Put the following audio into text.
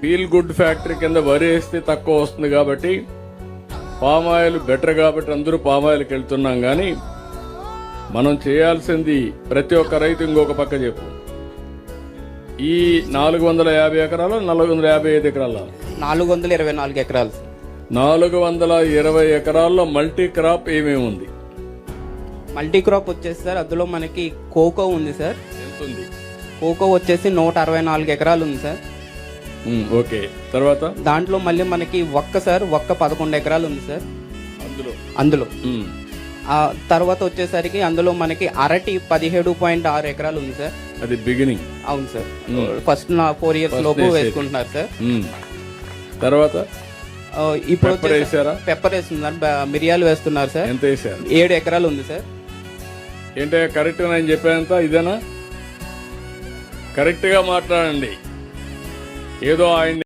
Feel good factory కింద వరి వేస్తే తక్కువ వస్తుంది కాబట్టి పామాయిల్ బెటర్ కాబట్టి అందరూ పామాయిల్కి వెళ్తున్నాం. కానీ మనం చేయాల్సింది ప్రతి ఒక్క రైతు ఇంకొక పక్క చెప్పు, ఈ 450 ఎకరాలు 455 ఎకరాల 424 ఎకరాలు. 420 ఎకరాల్లో మల్టీ క్రాప్ ఏమేమి ఉంది? మల్టీ క్రాప్ వచ్చేసి సార్ అందులో మనకి కోకో ఉంది సార్. ఎంత ఉంది? కోకో వచ్చేసి 164 ఎకరాలు ఉంది సార్. ఓకే, తర్వాత దాంట్లో మళ్ళీ మనకి సార్ 11 ఎకరాలు ఉంది సార్ అందులో. ఆ తర్వాత వచ్చేసరికి అందులో మనకి అరటి 17.6 ఎకరాలు ఉంది సార్. అది బిగినింగ్. అవును సార్, ఫస్ట్ 4 ఇయర్స్ లోపు వేసుకుంటున్నారు సార్. తర్వాత ఇప్పుడు పెప్పర్ వేస్తున్నారు, మిరియాలు వేస్తున్నారు సార్. ఎంత వేసారు? 7 ఎకరాలు ఉంది సార్. ఏంటో కరెక్ట్ నేను చెప్పేంత ఇదేనా? కరెక్ట్ గా మాట్లాడండి, ఏదో ఆయన